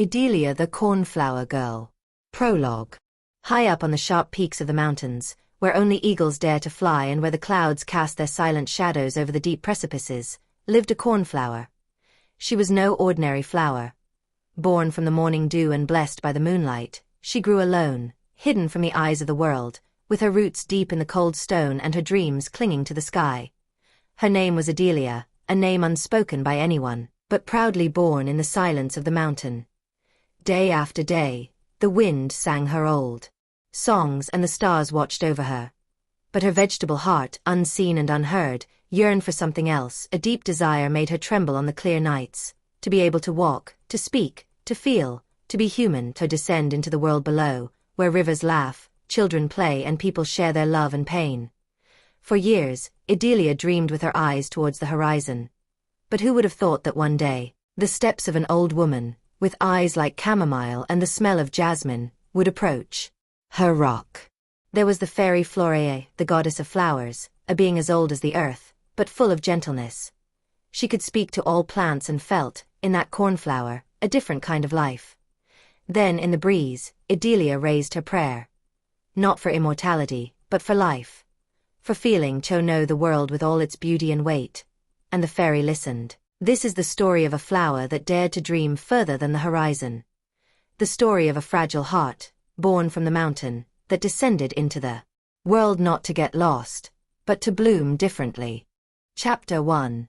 Edelia the Cornflower Girl. Prologue. High up on the sharp peaks of the mountains, where only eagles dare to fly and where the clouds cast their silent shadows over the deep precipices, lived a cornflower. She was no ordinary flower. Born from the morning dew and blessed by the moonlight, she grew alone, hidden from the eyes of the world, with her roots deep in the cold stone and her dreams clinging to the sky. Her name was Edelia, a name unspoken by anyone, but proudly born in the silence of the mountain. Day after day, the wind sang her old songs and the stars watched over her. But her vegetable heart, unseen and unheard, yearned for something else. A deep desire made her tremble on the clear nights, to be able to walk, to speak, to feel, to be human, to descend into the world below, where rivers laugh, children play and people share their love and pain. For years, Edelia dreamed with her eyes towards the horizon. But who would have thought that one day, the steps of an old woman, with eyes like chamomile and the smell of jasmine, would approach her rock. There was the Fairy Floraea, the goddess of flowers, a being as old as the earth, but full of gentleness. She could speak to all plants and felt, in that cornflower, a different kind of life. Then in the breeze, Edelia raised her prayer. Not for immortality, but for life. For feeling.To know the world with all its beauty and weight. And the fairy listened. This is the story of a flower that dared to dream further than the horizon. The story of a fragile heart, born from the mountain, that descended into the world not to get lost, but to bloom differently. Chapter 1.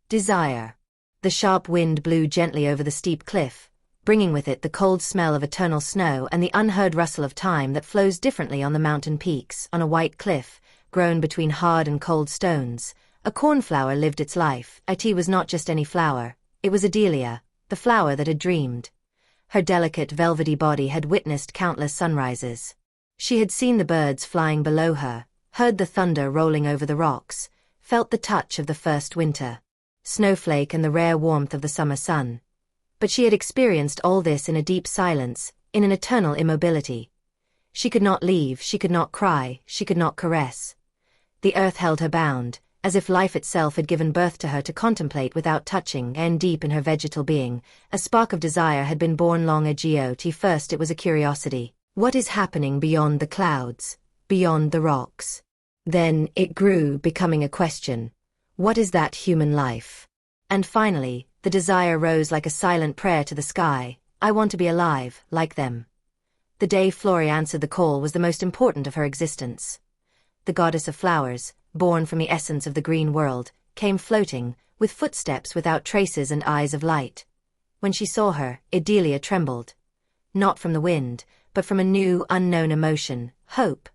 Desire. The sharp wind blew gently over the steep cliff, bringing with it the cold smell of eternal snow and the unheard rustle of time that flows differently on the mountain peaks. On a white cliff, grown between hard and cold stones, a cornflower lived its life. It was not just any flower, it was Edelia, the flower that had dreamed. Her delicate velvety body had witnessed countless sunrises. She had seen the birds flying below her, heard the thunder rolling over the rocks, felt the touch of the first winter snowflake and the rare warmth of the summer sun. But she had experienced all this in a deep silence, in an eternal immobility. She could not leave, she could not cry, she could not caress. The earth held her bound, as if life itself had given birth to her to contemplate without touching. And deep in her vegetal being, a spark of desire had been born. 𝕮𝖆𝖕𝖆. First it was a curiosity. What is happening beyond the clouds, beyond the rocks? Then it grew, becoming a question. What is that human life? And finally, the desire rose like a silent prayer to the sky. I want to be alive, like them. The day Floraea answered the call was the most important of her existence. The goddess of flowers, born from the essence of the green world, came floating, with footsteps without traces and eyes of light. When she saw her, Edelia trembled. Not from the wind, but from a new, unknown emotion, hope.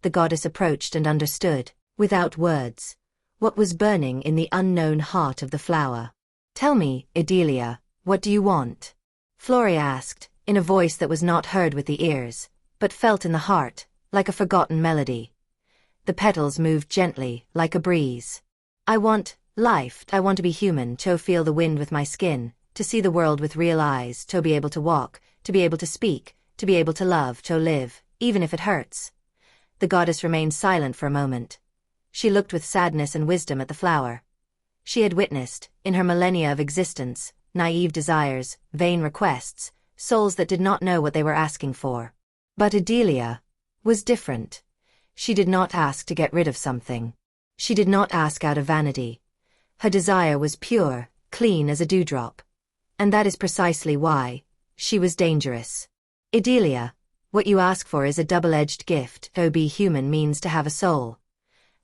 The goddess approached and understood, without words, what was burning in the unknown heart of the flower. Tell me, Edelia, what do you want? Floraea asked, in a voice that was not heard with the ears, but felt in the heart, like a forgotten melody. The petals moved gently, like a breeze. I want life. I want to be human, to feel the wind with my skin, to see the world with real eyes, to be able to walk, to be able to speak, to be able to love, to live, even if it hurts. The goddess remained silent for a moment. She looked with sadness and wisdom at the flower. She had witnessed, in her millennia of existence, naive desires, vain requests, souls that did not know what they were asking for. But Edelia was different. She did not ask to get rid of something. She did not ask out of vanity. Her desire was pure, clean as a dewdrop. And that is precisely why she was dangerous. Edelia, what you ask for is a double-edged gift. To be human means to have a soul.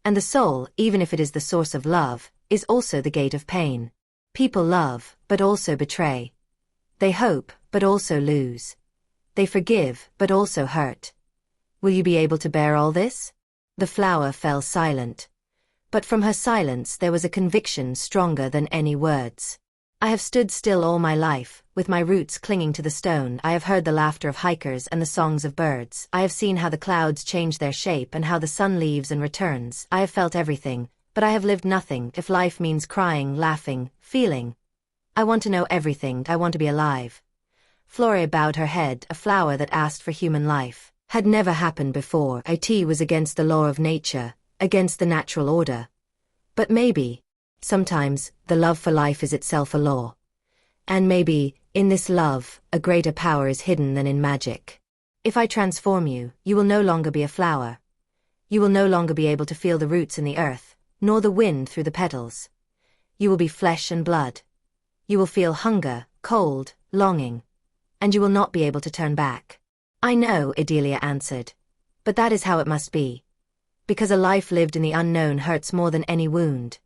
And the soul, even if it is the source of love, is also the gate of pain. People love, but also betray. They hope, but also lose. They forgive, but also hurt. Will you be able to bear all this? The flower fell silent. But from her silence there was a conviction stronger than any words. I have stood still all my life, with my roots clinging to the stone. I have heard the laughter of hikers and the songs of birds. I have seen how the clouds change their shape and how the sun leaves and returns. I have felt everything, but I have lived nothing. If life means crying, laughing, feeling, I want to know everything. I want to be alive. Floraea bowed her head. A flower that asked for human life had never happened before. It was against the law of nature, against the natural order. But maybe, sometimes, the love for life is itself a law. And maybe, In this love, a greater power is hidden than in magic. If I transform you, you will no longer be a flower. You will no longer be able to feel the roots in the earth, nor the wind through the petals. You will be flesh and blood. You will feel hunger, cold, longing. And you will not be able to turn back. I know, Edelia answered. But that is how it must be. Because a life lived in the unknown hurts more than any wound.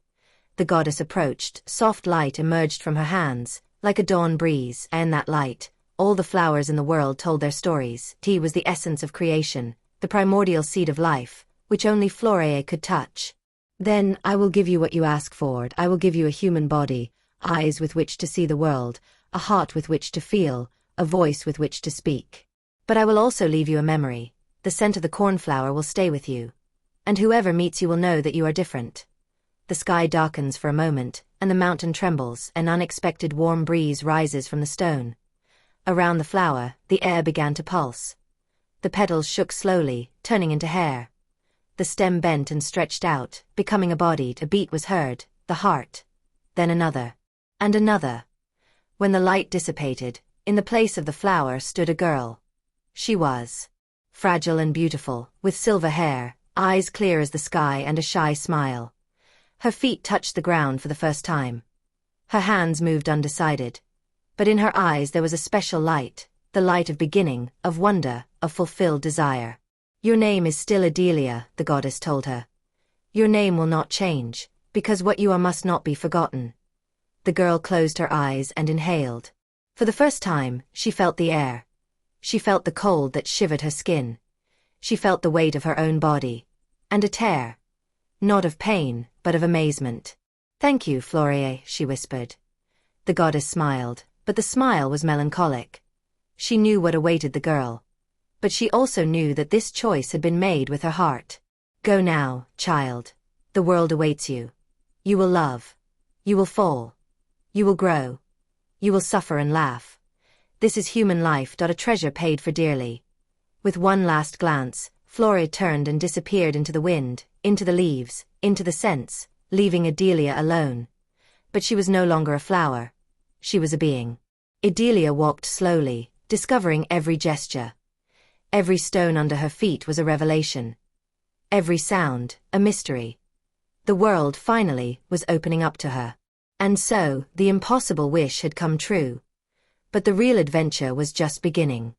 The goddess approached, soft light emerged from her hands, like a dawn breeze, and in that light, all the flowers in the world told their stories. Tea was the essence of creation, the primordial seed of life, which only Floraea could touch. Then, I will give you what you ask for. I will give you a human body, eyes with which to see the world, a heart with which to feel, a voice with which to speak. But I will also leave you a memory. The scent of the cornflower will stay with you. And whoever meets you will know that you are different. The sky darkens for a moment, and the mountain trembles. An unexpected warm breeze rises from the stone. Around the flower, the air began to pulse. The petals shook slowly, turning into hair. The stem bent and stretched out, becoming a body. A beat was heard, the heart. Then another. And another. When the light dissipated, in the place of the flower stood a girl. She was fragile and beautiful, with silver hair, eyes clear as the sky and a shy smile. Her feet touched the ground for the first time. Her hands moved undecided. But in her eyes there was a special light, the light of beginning, of wonder, of fulfilled desire. Your name is still Edelia, the goddess told her. Your name will not change, because what you are must not be forgotten. The girl closed her eyes and inhaled. For the first time, she felt the air. She felt the cold that shivered her skin. She felt the weight of her own body. And a tear. Not of pain, but of amazement. Thank you, Floraea, she whispered. The goddess smiled, but the smile was melancholic. She knew what awaited the girl. But she also knew that this choice had been made with her heart. Go now, child. The world awaits you. You will love. You will fall. You will grow. You will suffer and laugh. This is human life. A treasure paid for dearly. With one last glance, Floraea turned and disappeared into the wind, into the leaves, into the scents, leaving Edelia alone. But she was no longer a flower. She was a being. Edelia walked slowly, discovering every gesture. Every stone under her feet was a revelation. Every sound, a mystery. The world, finally, was opening up to her. And so, the impossible wish had come true. But the real adventure was just beginning.